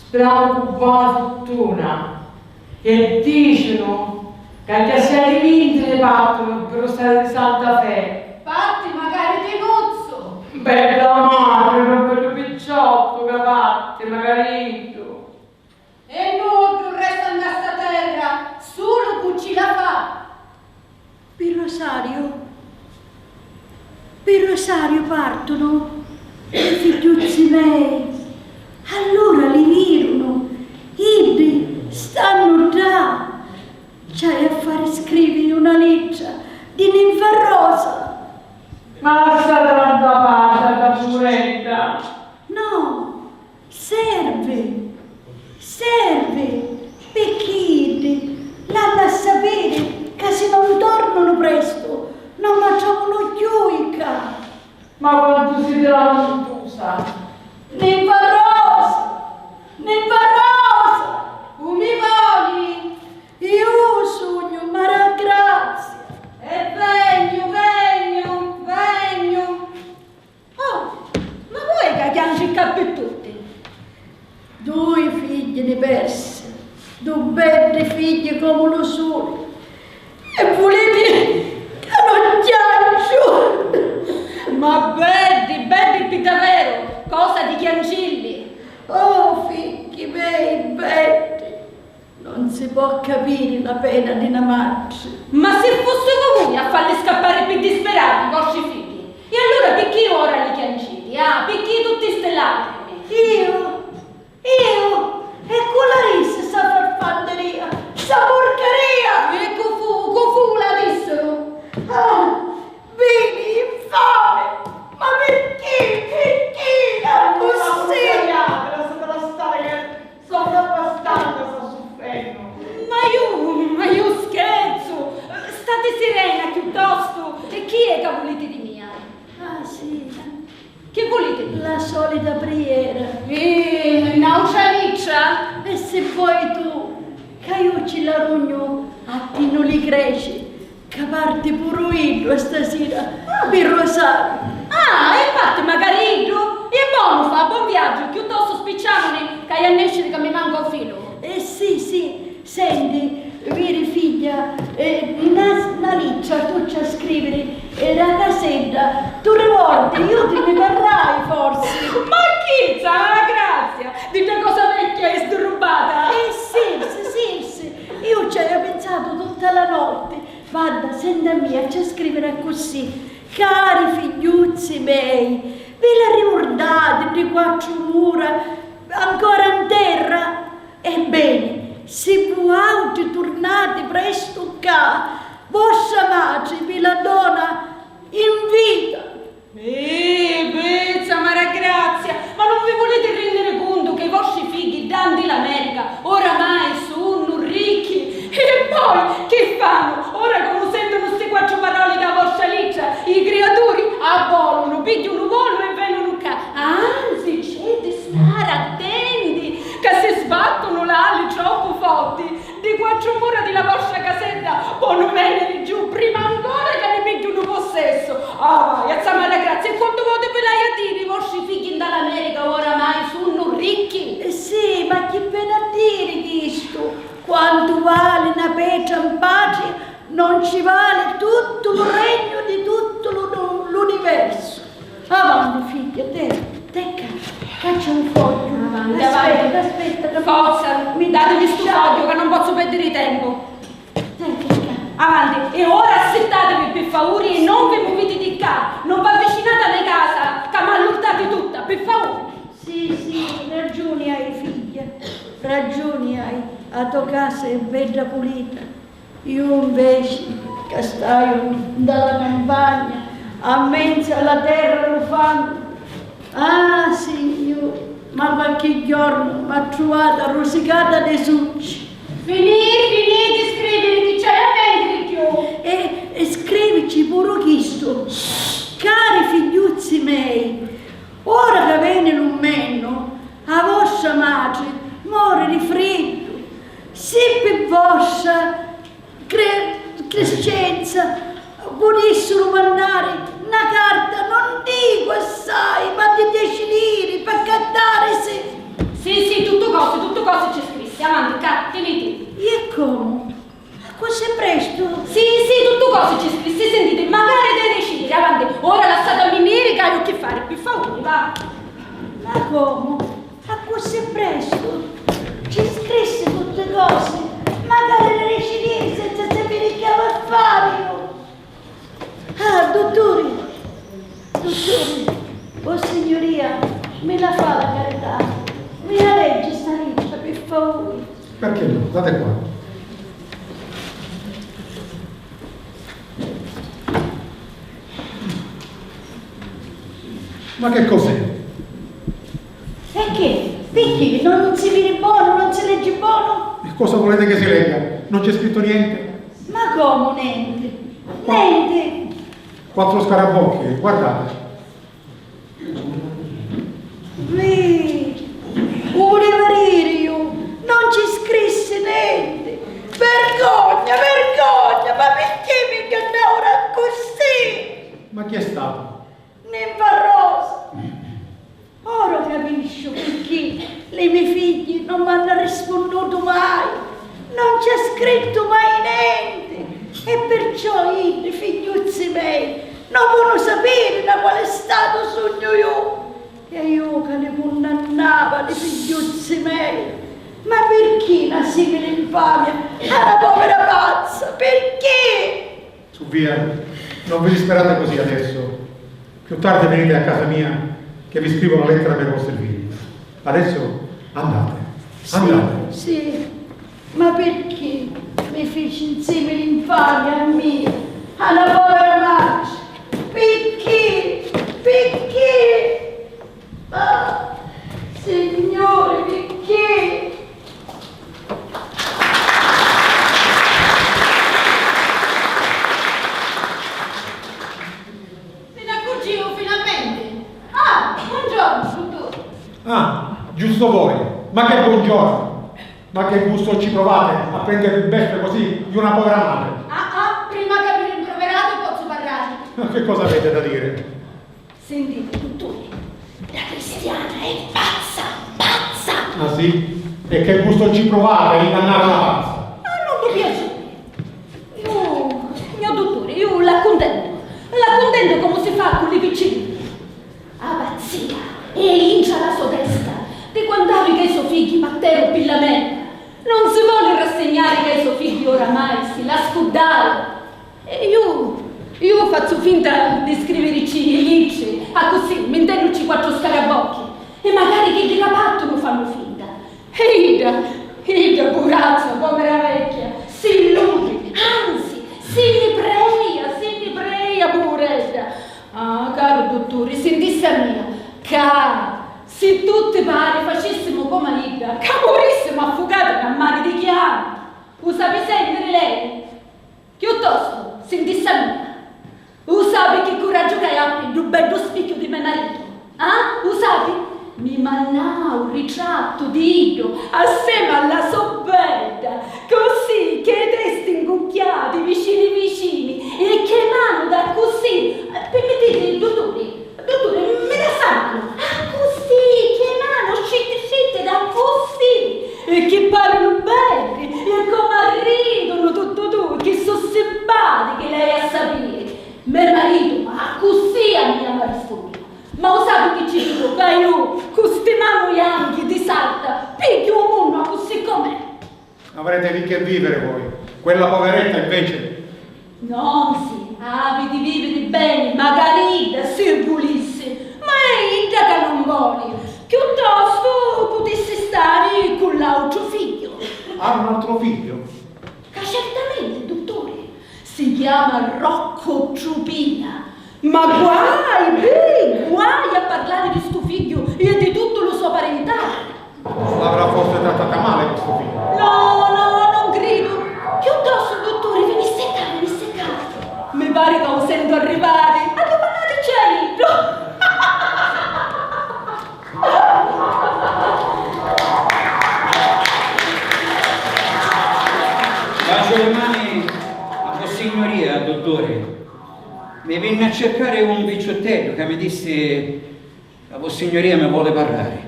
Speravo con buona fortuna e dicono che ti sei vinte le partono per stare di Santa Fe. Fatti magari di nozzo. Bella madre, non quello picciotto che fatti, magari tu. E non resta in questa terra, solo chi ci la fa. Per Rosario partono i figliuzzi miei. Allora li virono, ibi stanno là. C'hai a fare scrivere una lettera di ninfa rosa. Ma sta dando pace, la puretta. No, serve figli ne perse, due belli figli come lo sole. E volete che non chiaccio? Ma belli più davvero, cosa di chiancilli? Oh, figli miei belli, non si può capire la pena di una madre. Ma se fosse comuni a farli scappare più disperati i vostri figli, e allora perché ora li chiancilli? Perché tutti ste lacrime? Io? E con la rissa sta farfanderia, sta porcheria! E Cofu la dissero? Ah, vedi, infame! Ma perché? Non è possibile! Lasciatela stare che sono abbastanza, sto soffrendo. Ma io scherzo! State serena piuttosto! E chi è che volete di mia? Ah sì, Che volete di la solita preghiera. Naucianiccia? E se vuoi tu, caiucci la rugno, a ti non li cresci, che parte pure io stasera per rosario. Infatti magari io, e buono fa, buon viaggio, piuttosto spicciamone, che a nescere che mi manca un filo. Sì, senti, vieni figlia, una liccia tu c'è a scrivere, la casetta, tu ricordi, io ti rimarrai forse. Ma chi sa, la grazia, di una cosa vecchia e sdrubata. Sirse, io ci avevo pensato tutta la notte, vada, senta mia, c'è a scrivere così. Cari figliuzzi miei, ve la ricordate di quattro mura ancora in terra? Ebbene, se voi tornate presto qua, vostra madre vi la dona in vita. Bezza, Mara Grazia, ma non vi volete rendere conto che i vostri figli danti l'America oramai sono ricchi? E poi che fanno? Ora quando sentono queste quattro parole da vostra liccia, i creatori abbolano, pigliano un volo e vengono qua. Anzi, c'è di stare attenti, che se sbattono le ali troppo forti, di quattro mura della vostra casetta possono venire giù prima ancora che ne pigliano possesso. Vai, azzama la grazia, e quando volete ve la dire, i vostri figli dall'America oramai sono ricchi? Sì, ma chi viene a dire questo? Quanto vale una pietra in patria, non ci vale tutto il regno di tutto l'universo. Avanti, figlia, te caccia un foglio. Avanti, Aspetta. Forza, datemi sto foglio che non posso perdere tempo. Avanti, e ora assettatevi per favore e non vi muovete di qua. Non vi avvicinate alle case, che mi allurtate tutta, per favore. Sì, ragione hai, figlia, ragione hai. La tua casa è bella pulita. Io invece, che stai dalla campagna, a mezzo alla terra lo fanno. Ah, Signore, ma qualche giorno mi ha trovata rosicata dei succi. Finite di scrivere chi c'è a mente più. E scrivici pure questo. Cari figliuzzi miei, ora che viene l'ummenno, a vostra madre muore di freddo. Se per vostra crescenza volessero mandare una carta, non dico assai, ma di 10 lire per cantare se... Sì, tutto cose c'è scritto. Avanti, tenete. E come? Così presto? Sì, tutto cose c'è scritto. Sentite, magari deve decidere. Avanti, ora lasciatemi nere che ho che fare. Per favore, va. Ma come? A così presto? Ci scrisse tutte cose, magari le decidere senza sapere che va a fare io. Ah, dottore, oh signoria, me la fa la carità, me la legge sta lista, per favore. Perché no? Date qua. Ma che cos'è? E che? Perché? Non si vede buono, non si legge buono? E cosa volete che si legga? Non c'è scritto niente? Ma come niente? Niente! 4 scarabocchi, guardate. Volevo dire io, non ci scrisse niente. Vergogna, ma perché mi chiamano così? Ma chi è stato? Nimfa Rosa. Ora capisco perché le mie figlie non mi hanno non c'è scritto mai niente. E perciò i figliuzzi miei non vogliono sapere da quale stato sogno io. E io che ne condannava i figliuzzi miei. Ma perché una simile infamia alla povera pazza? Perché? Su via, non vi disperate così adesso. Più tardi venite a casa mia che vi scrivo una lettera per i vostri figli. Adesso andate, andate. Sì, ma perché mi feci insieme l'infamia a me, alla povera Marcia? Perché? Perché? Ah, Signore, perché? Se ne accorgivo finalmente. Ah, buongiorno, dottore. Ah, giusto voi. Ma che buongiorno. Ma che gusto ci provate a prendere il beffe così di una povera madre? Prima che mi rimproverato posso parlare. Che cosa avete da dire? Sentite, dottore, la cristiana è pazza, pazza! Ah sì? E che gusto ci provate a ingannare una pazza? Non mi piace. Mio dottore, io la contento come si fa con i piccini. Abbazia, e incia la sua testa, di quant'avi che i suoi figli battero pillamenta. Non si vuole rassegnare che i suoi figli oramai si la scudare. E io faccio finta di scriverci gli inci, a così, mentendoci 4 scarabocchi. E magari che di capatto non fanno finta. E Ida, corazza, povera vecchia, si illudi, anzi, si ne preia, poveretta. Ah, caro dottore, sentisse mia, cara, se tutti pare facessimo come Ida, che morissimo affogati a mani di chiave, lo sapi sentire lei? Piuttosto, sentisse mia, lo sapi che coraggio che hai il bello spicchio di mio marito? Ah, lo sapi? Mi manna un ritratto di Dio assieme alla sobbetta, così che i testi incucchiati vicini e che mano da così. Permettete, dottore, me la sanno. Ah, così, che mano, scitte da così. E che parlano belli, e come ridono tutto, che sono simpatiche lei a sapere. Mio marito, ma così a mia risposta. Ma lo sai che ci dico? Che io, con queste mani bianche di salta, picchio un mondo così com'è. Avrete lì che vivere voi. Quella poveretta invece. Non si, avete vivere bene, magari se volesse, ma è Ida che non vuole. Piuttosto potesse stare con l'altro figlio. Ha un altro figlio? Che certamente, dottore, si chiama Rocco Ciupina. Ma guai a parlare di sto figlio e di tutto lo suo parentale. L'avrà forse trattata male questo figlio? No, non credo. Piuttosto, dottore, venisse qua. Mi pare che lo sento arrivare. A domani c'è Ida. Bacio le mani a Vossignoria, dottore. Mi venne a cercare un vecchiottello che mi disse la Vossignoria mi vuole parlare.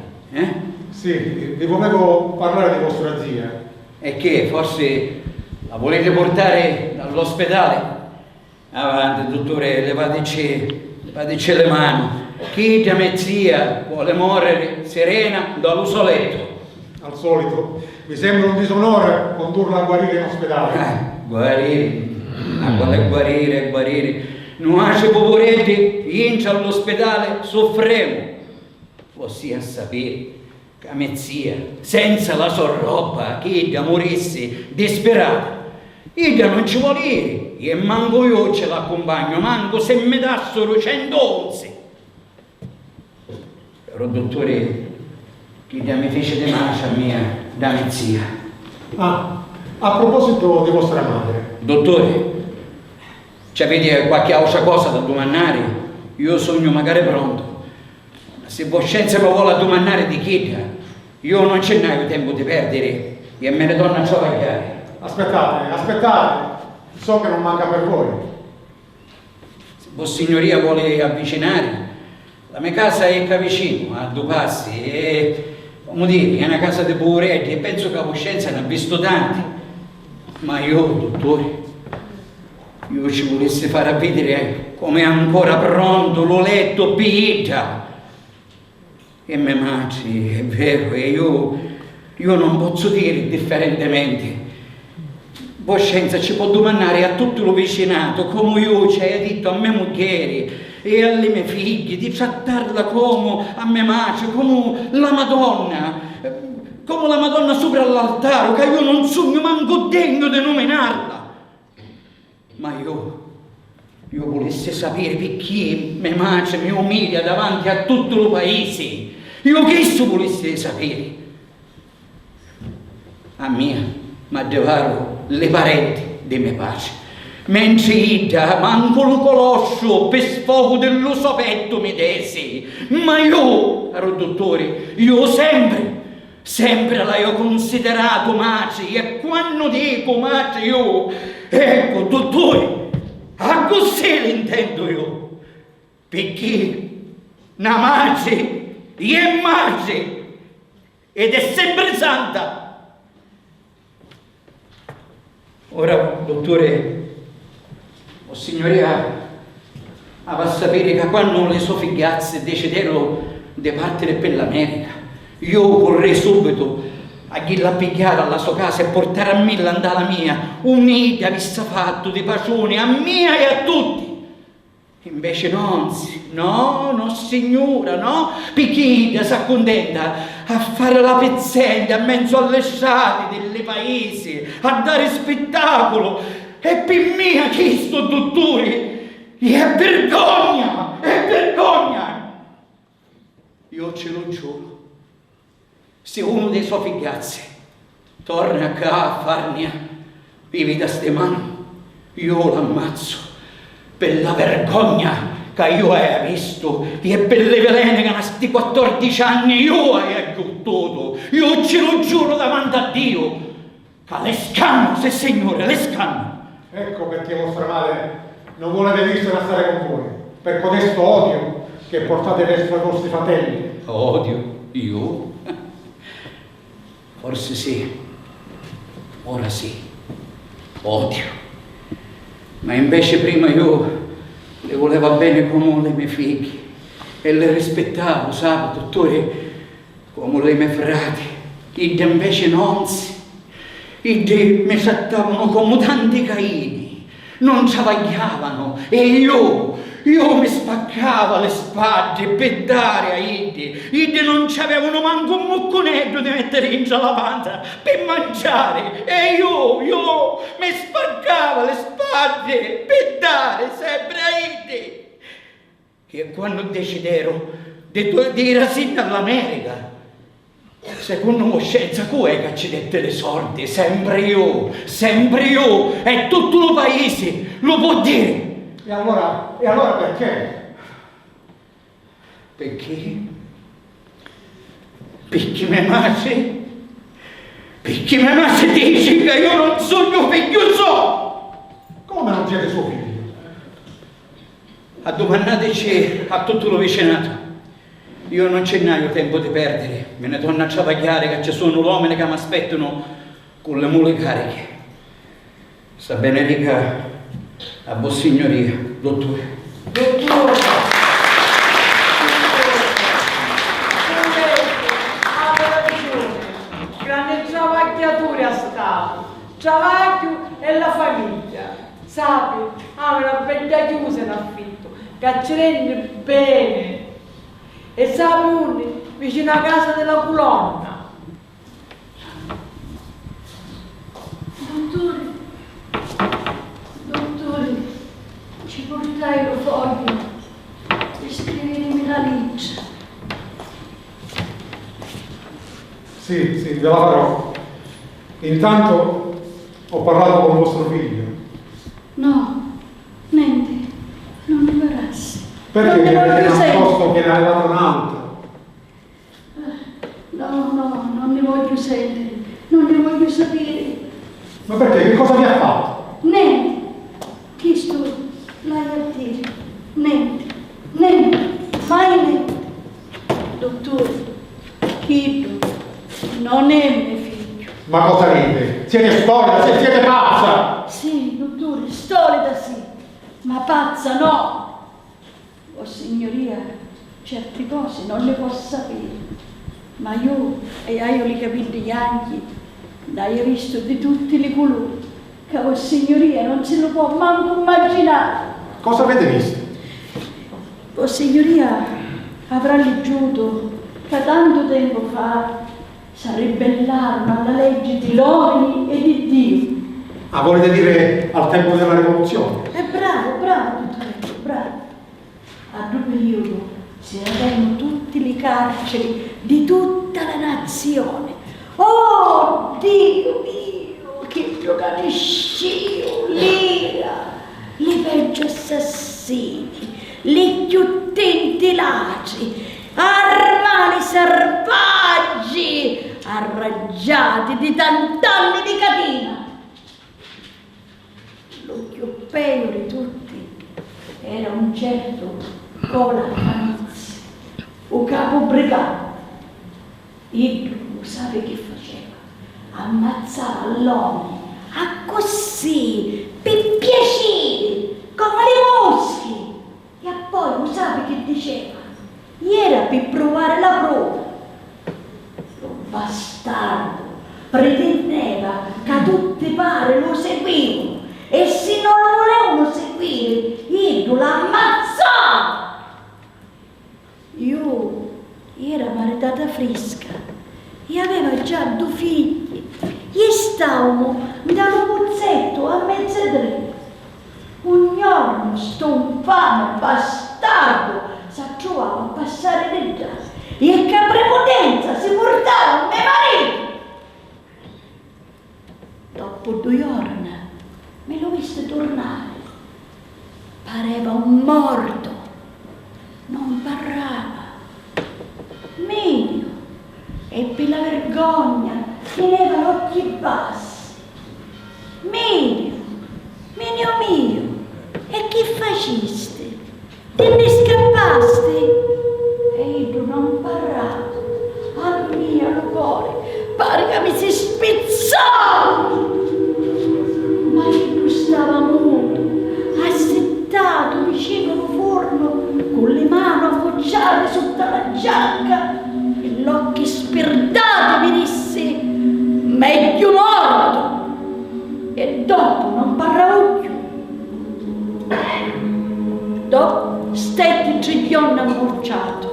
Sì, vi volevo parlare di vostra zia. E che, forse la volete portare dall'ospedale? Avanti, dottore, levateci le mani. Chi da mia zia vuole morire serena dall'usoletto? Al solito, mi sembra un disonore condurla a guarire in ospedale. Guarire? Ma quale guarire? Nuace poveretti, incia all'ospedale, soffremo. Ossia a sapere che a mia zia, senza la sua roba, che Ida morisse disperata. Ida non ci vuole dire, e manco io ce l'accompagno, manco se mi dassero 111. Però dottore, che Ida mi fece di macia mia, da mia zia. Ah, a proposito di vostra madre. Dottore, ci avete qualche altra cosa da domandare? Io sogno magari pronto. Ma se voi scienza mi vuole domandare di chi, io non ce n'ho tempo di perdere e me ne torno a travagliare. Aspettate. So che non manca per voi. Se Vossignoria vuole avvicinare, la mia casa è qua vicino, a 2 passi, e come dire, è una casa di poveretti e penso che la coscienza ne ha visto tanti. Ma io, dottore, io ci volessi far vedere come è ancora pronto lo letto pita. E me mangi, è vero, e io non posso dire differentemente. Voscenza ci può domandare a tutto lo vicinato come io ci hai detto a mia moglie e alle mie figlie di trattarla come a me mangi, come la Madonna sopra l'altare, che io non sono manco degno di nominarla. Ma io volessi sapere perché me mangia, mi umilia davanti a tutto il paese. Io che esso volessi sapere. A mia, ma devaro le parenti di mio padre. Mentre ida, manco lo conosco per sfogo dello sopetto mi desi. Ma io, caro dottore, io sempre l'ho considerato Maci, e quando dico Maci io, ecco dottore, a così l'intendo io, perché una Maci è Maci ed è sempre santa. Ora dottore, o signoria, a sapere che quando le sue figliazze decidero di partire per l'America, io correi subito a ghilla pigliare alla sua casa e portare a me l'andata mia, unita, vista fatto di pacione a mia e a tutti. Invece no signora, no, perché si accontenta a fare la pezzente a mezzo alle strade delle paesi, a dare spettacolo, e per me che sto dottore, è vergogna, io ce lo giuro. Se uno dei suoi figliazzi torna qua a farne vivi da ste mani, io l'ammazzo per la vergogna che io ho visto e per le velene che a sti 14 anni io ho aiutato. Io ce lo giuro davanti a Dio che le scanno, se signore, le scanno. Ecco perché vostra madre non vuole vedersi a stare con voi, per codesto odio che portate verso i vostri fratelli. Odio? Io? Forse sì, ora sì, odio. Ma invece prima io le volevo bene come le mie figlie e le rispettavo, sa, dottore, come le mie frati. Idde invece non si. Idde mi trattavano come tanti Caini, non ci avagliavano e io mi spaccavo le spade per dare a Idde non c'avevano manco un mocconetto di mettere in la panza per mangiare e io mi spaccavo le spade per dare sempre a Idde. E quando decidero di rassegnare all'America, secondo Voscenza, è che ci dette le sorti? Sempre io, e tutto il paese lo può dire. E allora perché? Perché? Perché me mangi? Perché me mangi dici che io non sono figlio so? Come non siete suo figlio? Addomannateci a tutto lo vicinato. Io non ce n'ho tempo di perdere, me ne torno a travagliare che ci sono uomini che mi aspettano con le mule cariche. Sta bene rica, a vossignoria, dottore. Dottore, aveva ragione, grande travagliatore è stato, travaglio e la famiglia, sapi, ha una bella chiusa in affitto, che ci rende bene. E sapi vicino a casa della colonna. Dottore, ci portai lo foglio per scrivermi la legge. Sì, ve la farò. Intanto ho parlato con vostro figlio. No, niente, non mi parassi. Perché mi avete nascosto che ne avevate un'altra? No, non ne voglio sentire, non ne voglio sapere. Ma perché? Che cosa vi ha fatto? Niente, chi sto l'hai a dire? Niente, mai niente. Dottore, Chiddo non è mio figlio. Ma cosa ride? Siete stolida, siete pazza! Sì, dottore, stolida sì, ma pazza no. Oh signoria, certe cose non le posso sapere, ma io li capito anche, l'ho visto di tutti i colori, che oh signoria non se lo può manco immaginare. Cosa avete visto? Oh signoria avrà leggiuto che tanto tempo fa sarebbe l'arma alla legge di uomini e di Dio. Ah, volete dire al tempo della rivoluzione? Bravo, dottore, bravo. A quel periodo si erano tutte le carceri di tutta la nazione. Oh Dio mio, che giovanescio l'era, le peggio assassini, le più tentelaci, armali selvaggi, arraggiati di tant'anni di catena. Lo più peggio di tutti era un certo Cola Fanizzi, un capo brigata. E lo sape che faceva? Ammazzava l'uomo a così, per piacere, come le mosche. E poi lo sape che diceva? Era per provare la prova. Lo bastardo pretendeva che tutti pare lo seguivano e se non lo volevano seguire, io l'ammazzavo. Io era maritata fresca e aveva già 2 figli e stavamo dallo pozzetto a mezzadre. Un giorno sto infame bastardo si trovava a passare del gas e che prepotenza si portava mio marito. Dopo 2 giorni me l'ho visto tornare. Pareva un morto, non parlava. Meglio, e per la vergogna teneva gli occhi bassi. Meglio, mio, e che faciste? Te ne scappaste? E io non parlavo. A mio cuore, pare che mi si spezzava. Ma io stava muto, assettato vicino al forno, con le mani appoggiate sotto la giacca e gli occhi sperdati mi disse: meglio morto. E dopo non parlavo più. Dopo stetti 3 giorni ammorciato.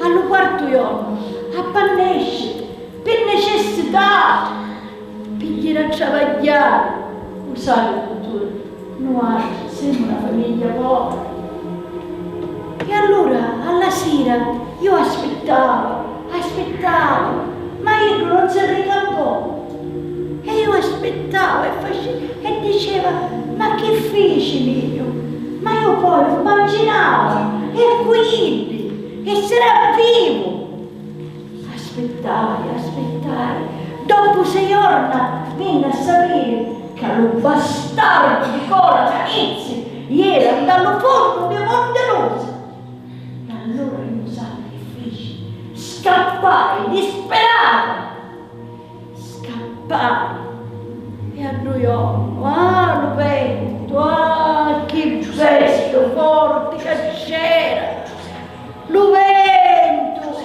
Allo 4º giorno a pannesce per necessità, per gli a travagliare. Lo sai, dottore, noi siamo una famiglia povera. E allora alla sera io aspettavo, ma io non si ricampò. E io aspettavo e diceva: ma che feci mio? Ma io poi immaginavo, e quindi, e sarà vivo. Aspettare. Dopo 6 giorni venne a sapere che lo bastardo di Cola Fanizzi era dallo forno di Monterosa. E allora io sai che feci? Scappai, disperato. E a New York, lo vento, che gesto forte che c'era, lo vento.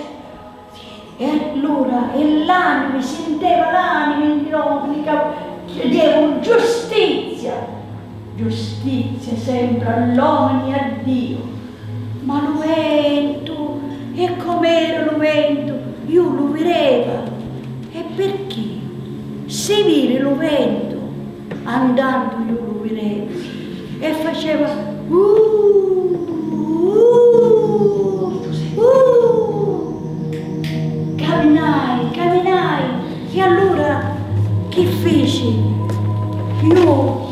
E allora l'anima, senteva l'anima in ironica, chiedevo giustizia sempre all'uomo e a Dio. Ma lo vento, e com'era lo vento, io lo vedeva. E perché? Se vire lo vento, andando io lo vedevo e faceva camminai e allora che feci? Io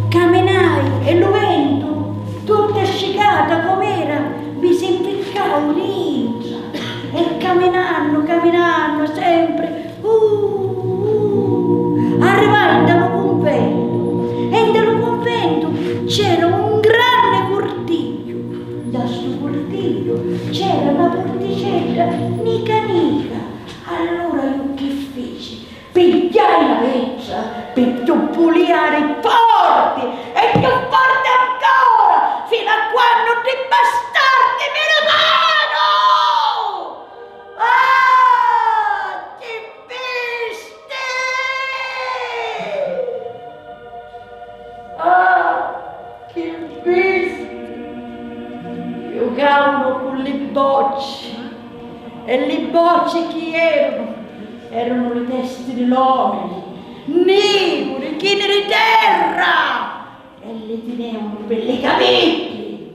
camminai e lo vento, tutta asciugata com'era, mi si impiccava un'intra e camminando sempre arrivai dallo convento e dallo convento c'era un grande cortiglio. Da sto cortiglio c'era una porticella nica. Allora io che feci? Pigliai una lettera per tu puliare i porti e più forte ancora fino a quando ti bastardi la mano! Ah, che bestie! Ah, che bestie! Giocavano con le bocce. E le bocce chi erano? Erano le teste degli uomini, nere, chine di terra, e le tenevano per i capelli.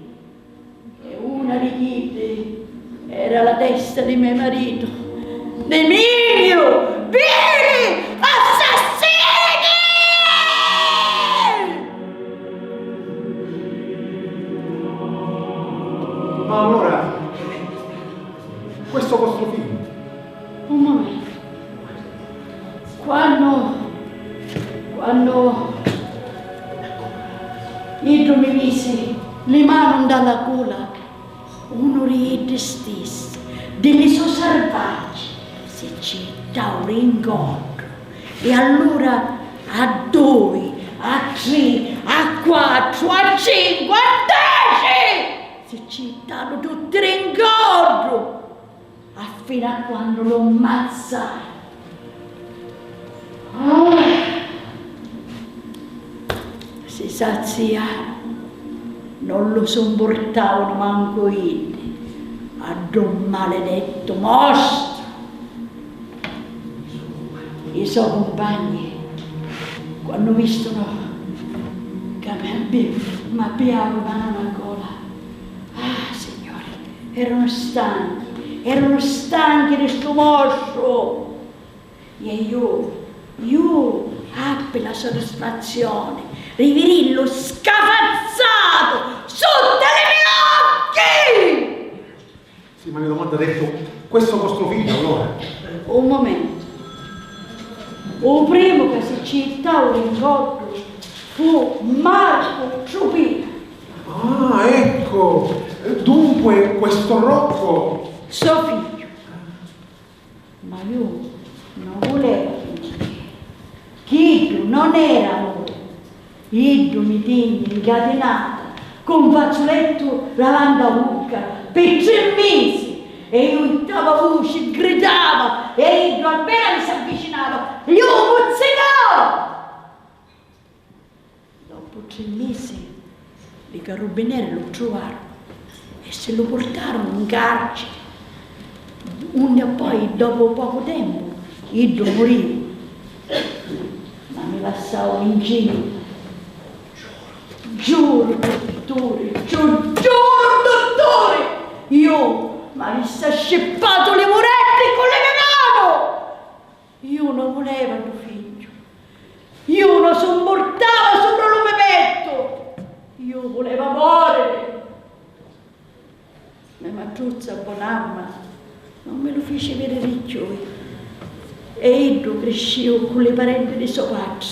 E una di quelle era la testa di mio marito, Emilio, vieni, assassini! Ma allora, questo vostro figlio? Un momento. Quando io mi mise le mani dalla gola, uno riede stesso, delle sue selvaggi, si città un incontro. E allora a 2, a 3, a 4, a 5, a 10 si cittano tutti l'incontro. Fino a quando lo ammazzai. Si saziarono, non lo sopportavano manco io, ad un maledetto mostro. I suoi compagni, quando vistono che mi abbiamo mano alla gola, signore, erano stanchi di sto mostro. E io appi la soddisfazione, riverillo scafazzato sotto i miei occhi! Sì, ma mia domanda ha detto, questo vostro figlio allora? Un momento. Il primo che si citava l'incontro fu Marco Ciupina. Ah, ecco! Dunque, questo Rocco... Suo figlio. Ma io non volevo fingere. Chiedo non era amore. Io mi tenni incatenata con un fazzoletto lavandabucca per 3 mesi. E io ittava voce, gridava, e io appena mi si avvicinava, io muzzicavo. Dopo 3 mesi i carabinieri lo trovarono e se lo portarono in carcere. E poi, dopo poco tempo, io morivo, ma mi lasciavo in giro. Giuro, dottore, dottore, io mi sta scippato le murette con le mie mani. Io non volevo mio figlio, io non sopportavo sopra il mio petto, io volevo morire. Ma Matruzza Bonarma non me lo fece vedere i chioi e io crescevo con le parenti di suo padre.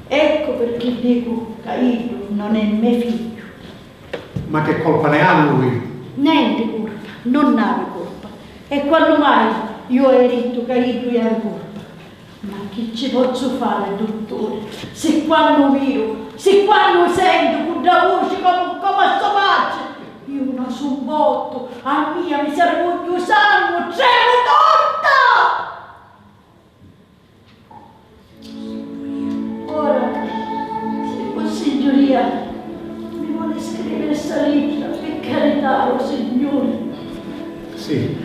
Ecco perché dico che io non è mio figlio. Ma che colpa ne ha lui? Niente colpa, non avevo colpa. E quando mai io ho detto che io avevo colpa? Ma che ci posso fare, dottore? Se quando miro, se quando sento con la voce come a suo padre, io non sono botto, a mia mi serve più sangue, tremo tutta! Ora, se Consiglioria mi vuole scrivere sta lettera, per carità, oh Signore. Sì,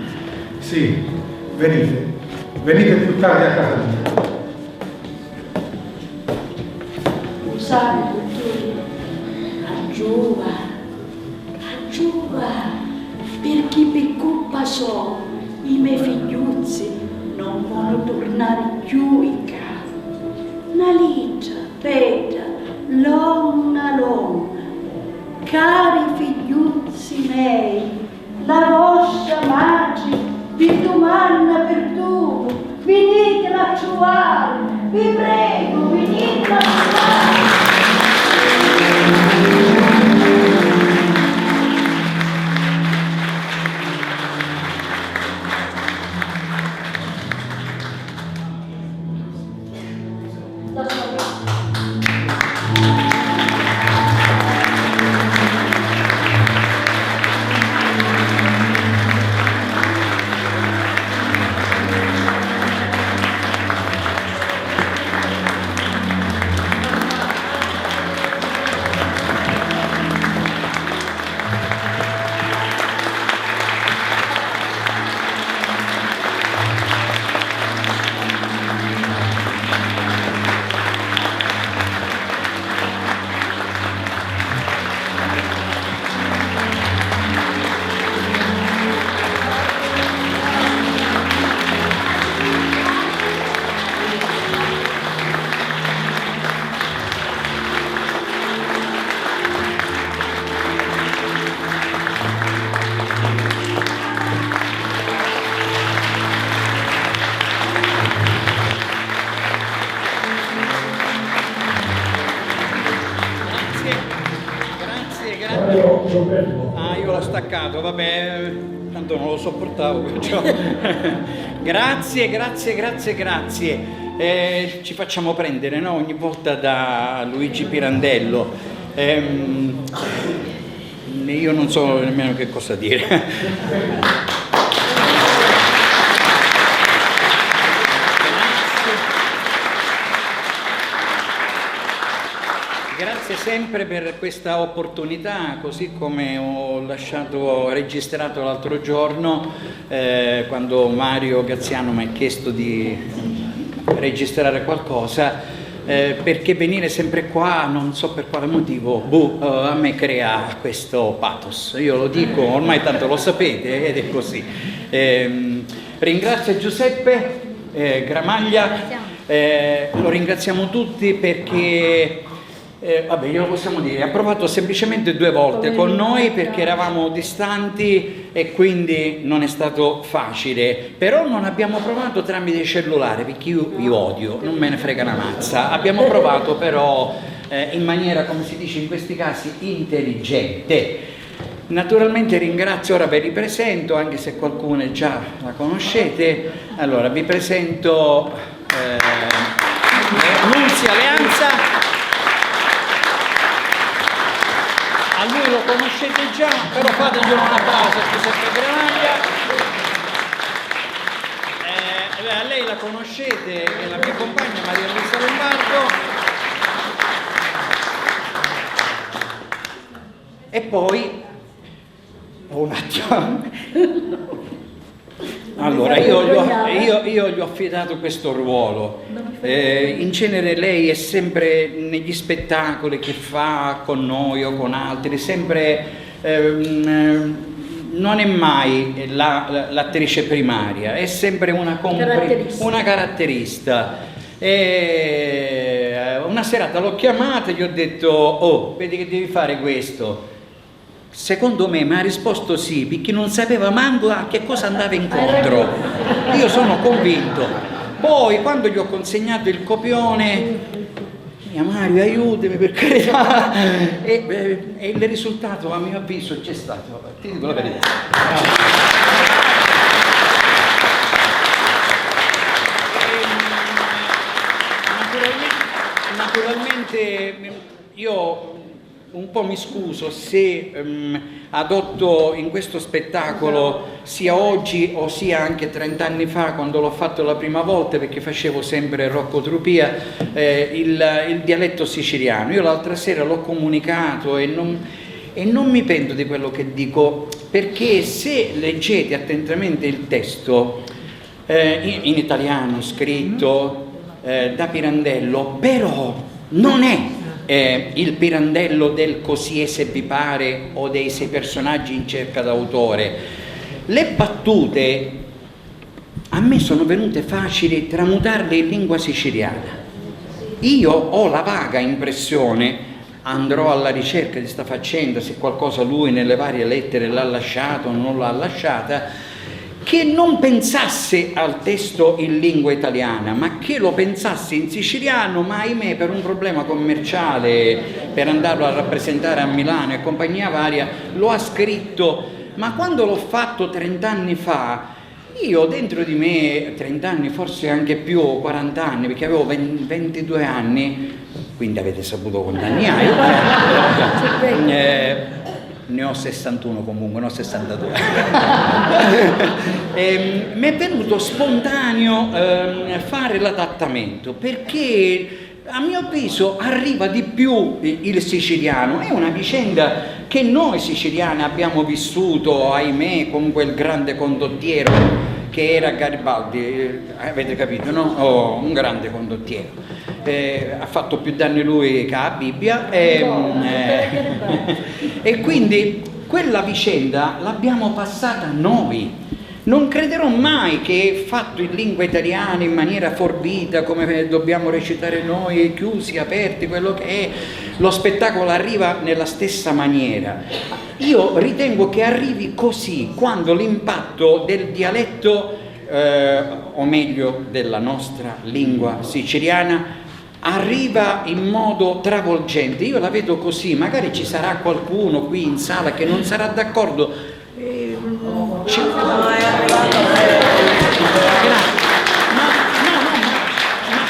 venite più tardi a casa mia. Lo sai, dottore, giova, perché per colpa sua i miei figliuzzi non vogliono tornare più in casa. Una lettera, bella, lonna, cari figliuzzi miei, la vostra madre vi domanda perdono, venitela a trovare, vi prego, venitela a trovare. Ah, io l'ho staccato, vabbè, tanto non lo sopportavo, perciò. Grazie. Ci facciamo prendere, no? Ogni volta da Luigi Pirandello. Io non so nemmeno che cosa dire. Grazie sempre per questa opportunità, così come ho registrato l'altro giorno quando Mario Gaziano mi ha chiesto di registrare qualcosa, perché venire sempre qua, non so per quale motivo, a me crea questo pathos. Io lo dico, ormai tanto lo sapete ed è così. Ringrazio Giuseppe Gramaglia, lo ringraziamo tutti perché vabbè, glielo possiamo dire, ha provato semplicemente 2 volte con noi perché eravamo distanti e quindi non è stato facile, però non abbiamo provato tramite il cellulare perché io vi odio, non me ne frega una mazza, abbiamo provato però in maniera, come si dice in questi casi, intelligente. Naturalmente ringrazio, ora ve li presento, anche se qualcuno già la conoscete. Allora vi presento Nunzia Leanza. A lui lo conoscete già, però fateglielo un applauso a Giuseppe Gramaglia. A lei la conoscete, è la mia compagna Maria Luisa Lombardo. E poi, un attimo. Allora, io gli ho affidato questo ruolo. In genere lei è sempre negli spettacoli che fa con noi o con altri, sempre non è mai l'attrice primaria, è sempre una caratterista. Una serata l'ho chiamata e gli ho detto: oh, vedi che devi fare questo. Secondo me mi ha risposto sì, perché non sapeva manco a che cosa andava incontro. Io sono convinto. Poi quando gli ho consegnato il copione, mia Mario aiutami per carità, e il risultato a mio avviso c'è stato, ti dico la verità. Naturalmente io un po' mi scuso se adotto in questo spettacolo, sia oggi o sia anche 30 anni fa quando l'ho fatto la prima volta, perché facevo sempre Rocco Trupia, il dialetto siciliano. Io l'altra sera l'ho comunicato e non mi pento di quello che dico, perché se leggete attentamente il testo in italiano scritto da Pirandello, però non è il Pirandello del Così e se vi pare o dei 6 personaggi in cerca d'autore. Le battute a me sono venute facili tramutarle in lingua siciliana. Io ho la vaga impressione, andrò alla ricerca di sta faccenda, se qualcosa lui nelle varie lettere l'ha lasciato o non l'ha lasciata, che non pensasse al testo in lingua italiana, ma che lo pensasse in siciliano, ma ahimè per un problema commerciale, per andarlo a rappresentare a Milano e compagnia varia, lo ha scritto. Ma quando l'ho fatto 30 anni fa, io dentro di me 30 anni, forse anche più, 40 anni, perché avevo 22 anni, quindi avete saputo quanti anni hai. Ne ho 61 comunque, non 62. Mi è venuto spontaneo fare l'adattamento, perché a mio avviso arriva di più il siciliano. È una vicenda che noi siciliani abbiamo vissuto, ahimè, con quel grande condottiero che era Garibaldi, avete capito, no? Oh, un grande condottiero. Ha fatto più danni lui che la Bibbia e quindi quella vicenda l'abbiamo passata noi. Non crederò mai che fatto in lingua italiana in maniera forbita, come dobbiamo recitare noi, chiusi, aperti, quello che è, lo spettacolo arriva nella stessa maniera. Io ritengo che arrivi così quando l'impatto del dialetto, o meglio della nostra lingua siciliana, arriva in modo travolgente. Io la vedo così, magari ci sarà qualcuno qui in sala che non sarà d'accordo. Ma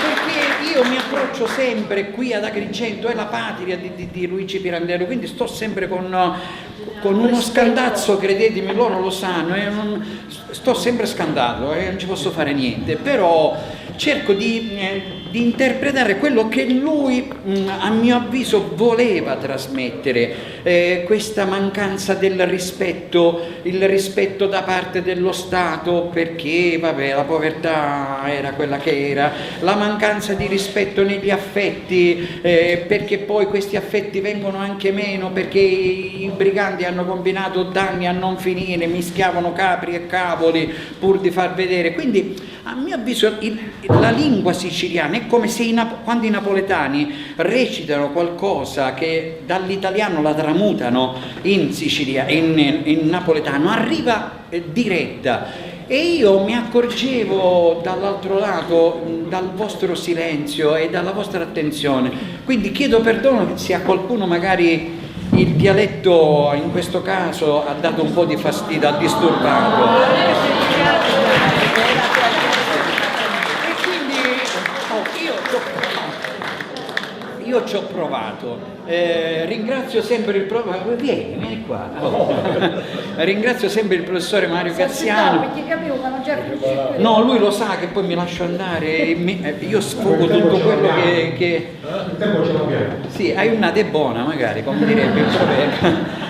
perché io mi approccio sempre qui ad Agrigento, è la patria di Luigi Pirandello, quindi sto sempre con uno scandazzo, credetemi, loro lo sanno, sto sempre scandato, non ci posso fare niente, però cerco di interpretare quello che lui, a mio avviso, voleva trasmettere, questa mancanza del rispetto, il rispetto da parte dello Stato, perché vabbè, la povertà era quella che era, la mancanza di rispetto negli affetti, perché poi questi affetti vengono anche meno, perché i briganti hanno combinato danni a non finire, mischiavano capri e cavoli pur di far vedere. Quindi a mio avviso la lingua siciliana è come se quando i napoletani recitano qualcosa che dall'italiano la tramutano in napoletano, arriva diretta. E io mi accorgevo dall'altro lato, dal vostro silenzio e dalla vostra attenzione. Quindi chiedo perdono se a qualcuno magari il dialetto in questo caso ha dato un po' di fastidio, ha disturbato. Io ci ho provato, ringrazio sempre il professore, vieni qua. Ringrazio sempre il professore Mario Cazziano. Perché capivo che non c'è più. No, lui lo sa che poi mi lascio andare, io sfogo tutto quello che... Il tempo ce l'abbiamo. Sì, hai una de buona magari, come direbbe il proverbio.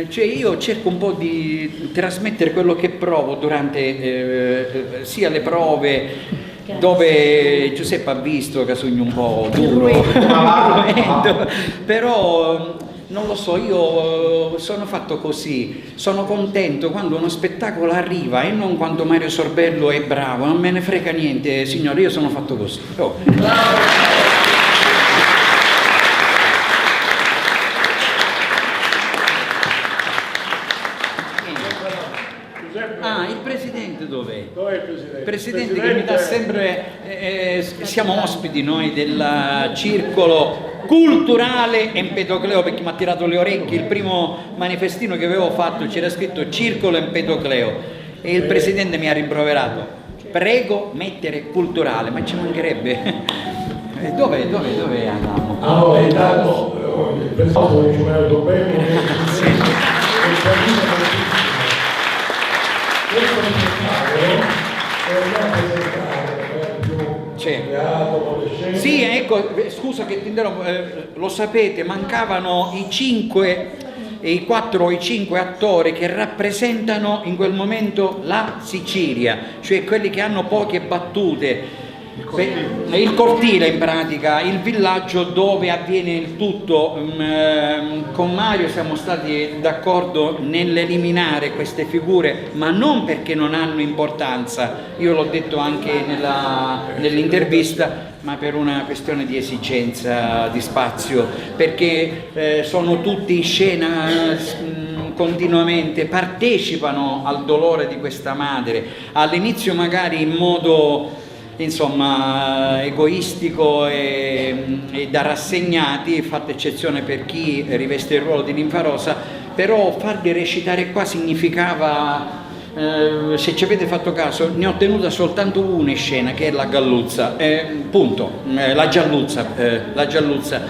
Cioè io cerco un po' di trasmettere quello che provo durante sia le prove, dove Giuseppe ha visto che sogno un po' duro, però non lo so, io sono fatto così, sono contento quando uno spettacolo arriva e non quando Mario Sorbello è bravo, non me ne frega niente, signore, io sono fatto così. Ah, il presidente dov'è? Dov'è il presidente? Il presidente che mi dà sempre, siamo ospiti noi del circolo culturale Empedocleo, perché mi ha tirato le orecchie, il primo manifestino che avevo fatto c'era scritto circolo Empedocleo e il presidente mi ha rimproverato, prego mettere culturale, ma ci mancherebbe. Dove andiamo? Allora, intanto il presidente ci vuole bene. Questo sì, ecco, scusa che ti interrompo, lo sapete, mancavano i 4 o i 5 attori che rappresentano in quel momento la Sicilia, cioè quelli che hanno poche battute. Il cortile in pratica, il villaggio dove avviene il tutto. Con Mario siamo stati d'accordo nell'eliminare queste figure, ma non perché non hanno importanza, io l'ho detto anche nell'intervista, ma per una questione di esigenza di spazio, perché sono tutti in scena continuamente, partecipano al dolore di questa madre, all'inizio magari in modo insomma egoistico e da rassegnati, fatta eccezione per chi riveste il ruolo di Ninfarosa, però farli recitare qua significava se ci avete fatto caso, ne ho tenuta soltanto una in scena, che è la Galluzza, punto, la Gialluzza,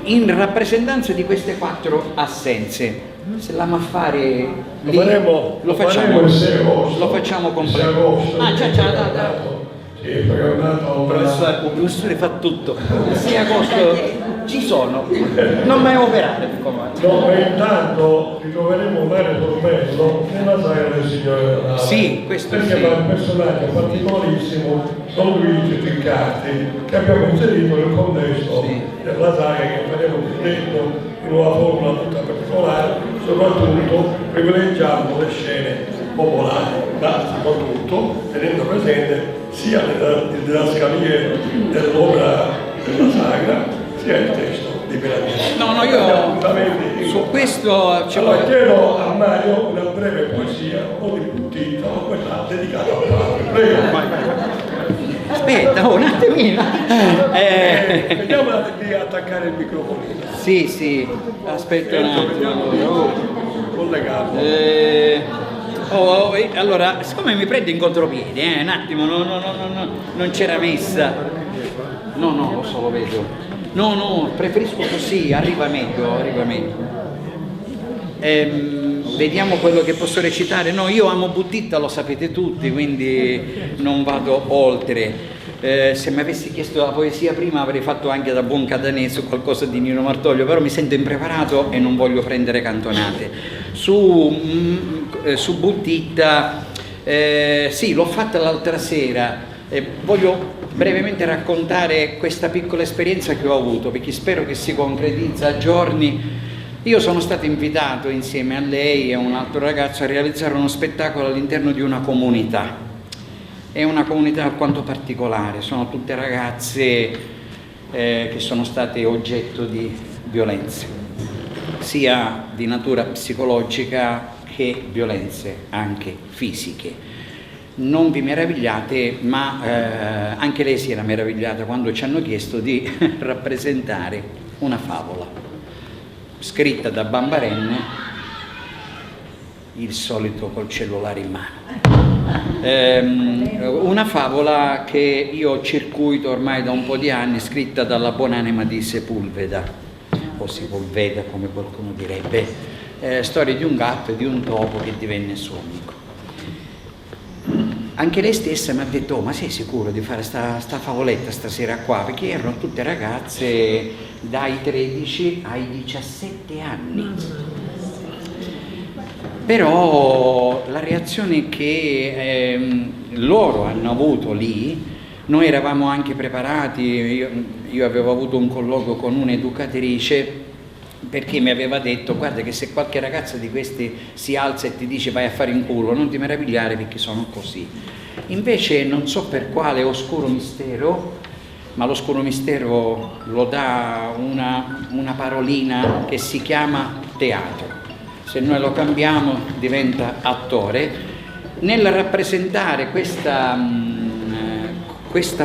in rappresentanza di queste 4 assenze. Se l'amo a fare lì, lo facciamo completo. Ah, già. Sì, programmato. Il professore fa tutto, sì, agosto ci sono, non mai operare. No, ma intanto ritroveremo Mario Tormello nella saga del Signore della Nave. Sì, questo perché sì. fa un personaggio particolarissimo, Don Luigi Trincati, che abbiamo inserito nel contesto della saga, che faremo dentro in una formula tutta particolare, soprattutto privilegiando le scene popolari, ma soprattutto tenendo presente sia le didascalie dell'opera della sagra, sia il testo di Piranesi. No, io su questo allora chiedo a Mario una breve poesia, o di Buttita, o quella dedicata al padre. Prego. Aspetta, un attimino. Vediamo di attaccare il microfonino. Sì, aspetta un attimo. Collegato. Allora, siccome mi prende in contropiede, un attimo, non c'era messa. No, lo so, lo vedo. No, preferisco così, arriva meglio. Vediamo quello che posso recitare. No, io amo Buttitta, lo sapete tutti, quindi non vado oltre. Se mi avessi chiesto la poesia prima avrei fatto anche da buon catanese qualcosa di Nino Martoglio, però mi sento impreparato e non voglio prendere cantonate. Su Buttitta, sì, l'ho fatta l'altra sera, voglio brevemente raccontare questa piccola esperienza che ho avuto, perché spero che si concretizza a giorni. Io sono stato invitato insieme a lei e a un altro ragazzo a realizzare uno spettacolo all'interno di una comunità. È una comunità alquanto particolare, sono tutte ragazze che sono state oggetto di violenze, sia di natura psicologica che violenze anche fisiche. Non vi meravigliate, ma anche lei si era meravigliata quando ci hanno chiesto di rappresentare una favola scritta da Bambarenne, il solito col cellulare in mano. Una favola che io circuito ormai da un po' di anni, scritta dalla buonanima di Sepulveda, o Sepulveda come qualcuno direbbe, storia di un gatto e di un topo che divenne suo amico. Anche lei stessa mi ha detto: ma sei sicuro di fare sta favoletta stasera qua? Perché erano tutte ragazze dai 13 ai 17 anni. Però la reazione che loro hanno avuto lì, noi eravamo anche preparati, io avevo avuto un colloquio con un'educatrice, perché mi aveva detto: guarda che se qualche ragazza di questi si alza e ti dice vai a fare in culo, non ti meravigliare perché sono così. Invece non so per quale oscuro mistero, ma l'oscuro mistero lo dà una parolina che si chiama teatro. Se noi lo cambiamo diventa attore. Nel rappresentare questa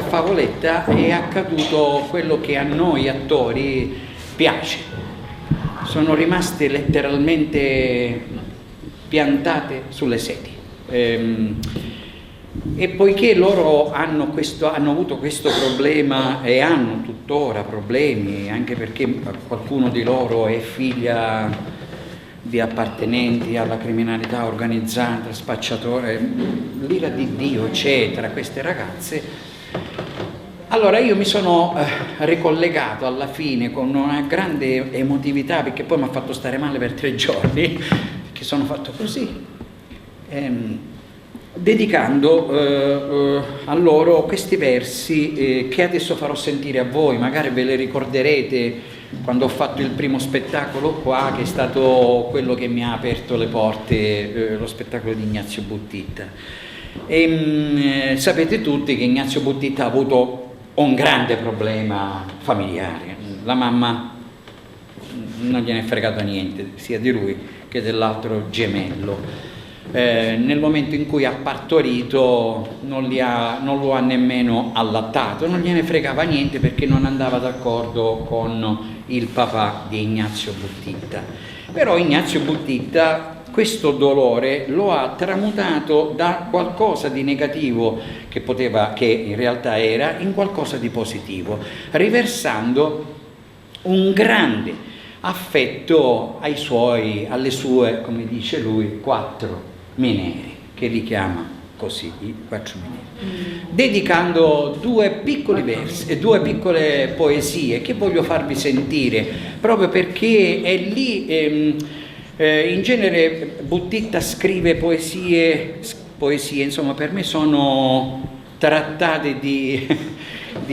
favoletta è accaduto quello che a noi attori piace. Sono rimaste letteralmente piantate sulle sedie. E poiché loro hanno avuto questo problema e hanno tuttora problemi, anche perché qualcuno di loro è figlia di appartenenti alla criminalità organizzata, spacciatore, l'ira di Dio, eccetera, queste ragazze, allora io mi sono ricollegato alla fine con una grande emotività, perché poi mi ha fatto stare male per 3 giorni, che sono fatto così, dedicando a loro questi versi che adesso farò sentire a voi. Magari ve le ricorderete quando ho fatto il primo spettacolo qua, che è stato quello che mi ha aperto le porte, lo spettacolo di Ignazio Buttitta. Sapete tutti che Ignazio Buttitta ha avuto un grande problema familiare. La mamma non gliene è fregato niente, sia di lui che dell'altro gemello. Nel momento in cui ha partorito non lo ha nemmeno allattato, non gliene fregava niente perché non andava d'accordo con il papà di Ignazio Buttitta. Però Ignazio Buttitta questo dolore lo ha tramutato da qualcosa di negativo che in realtà era, in qualcosa di positivo, riversando un grande affetto alle sue, come dice lui, 4 mineri, che li chiama così, i 4 mineri, dedicando 2 piccoli versi, 2 piccole poesie che voglio farvi sentire, proprio perché è lì. In genere Buttitta scrive poesie, insomma, per me sono trattate di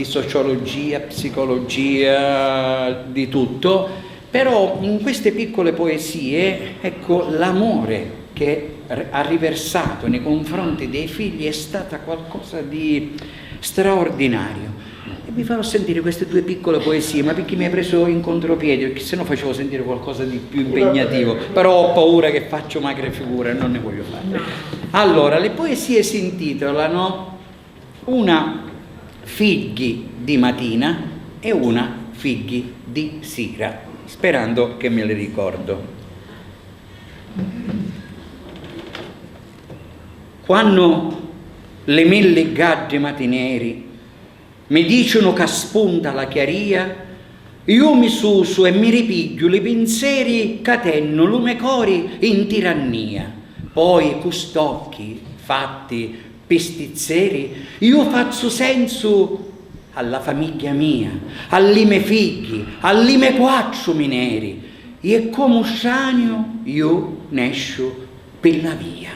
sociologia, psicologia, di tutto, però in queste piccole poesie, ecco, l'amore che ha riversato nei confronti dei figli è stata qualcosa di straordinario. E vi farò sentire queste 2 piccole poesie, ma perché mi hai preso in contropiede, perché se no facevo sentire qualcosa di più impegnativo, però ho paura che faccio magre figure e non ne voglio fare. Allora, le poesie si intitolano una Figli di mattina e una Figli di sera, sperando che me le ricordo. Quando le mille gadde matineri mi dicono che spunta la chiaria, io mi suso e mi ripiglio le pensieri che tenno lume cori in tirannia. Poi custocchi fatti pestizzeri, io faccio senso alla famiglia mia, alli miei figli, alli miei 4 mineri, e come un scianio io nescio per la via.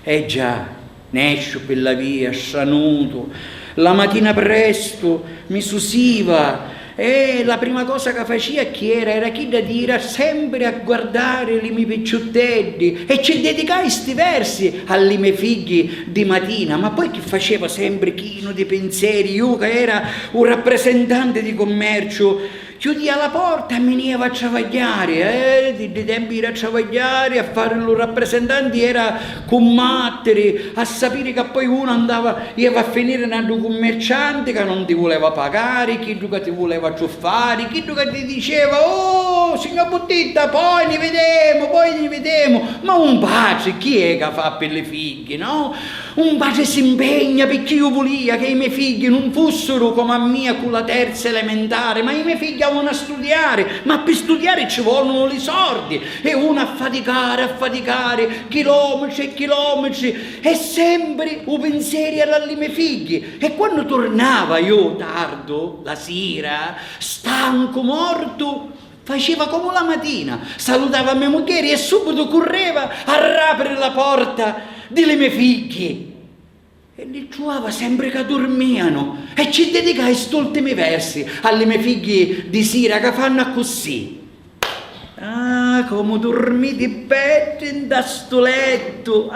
E già, nescio per la via, scianuto. La mattina presto mi susiva e la prima cosa che faceva era chi da dire sempre a guardare i miei picciottelli e ci dedicai sti versi ai miei figli di mattina, ma poi chi faceva sempre chino di pensieri, io che era un rappresentante di commercio, chiudia la porta e mi veniva a travagliare, di tempi era a travagliare, a fare il rappresentante era combattere, a sapere che poi uno iva a finire un commerciante che non ti voleva pagare, chi che ti voleva ciuffare, chi che ti diceva, oh signor Buttitta, poi ne vedemo, ma un pace chi è che fa per le figlie, no? Un pace si impegna perché io volia che i miei figli non fossero come a mia con la terza elementare, ma i miei figli avevano a studiare, ma per studiare ci vogliono i soldi, e uno a faticare, chilometri e chilometri, e sempre un pensiero era ai miei figli. E quando tornava io tardo, la sera, stanco, morto, faceva come la mattina, salutava mia moglie e subito correva a aprire la porta delle mie figlie, e li trovava sempre che dormivano, e ci dedicai questi ultimi versi alle mie figlie di sera che fanno così. Ah, come dormite bene in sto letto,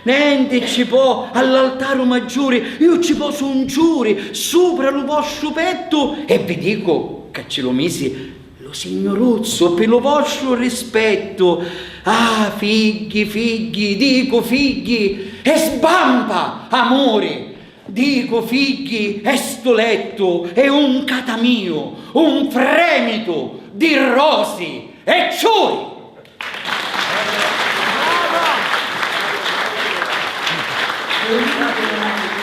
niente ci può all'altare maggiore, io ci posso un giuri sopra lo vostro petto, e vi dico che ce lo misi lo signoruzzo per lo vostro rispetto. Ah, figli, dico figli, e sbampa, amore, dico figli, e sto letto è un catamio, un fremito di rosi e ciuri. Bravo!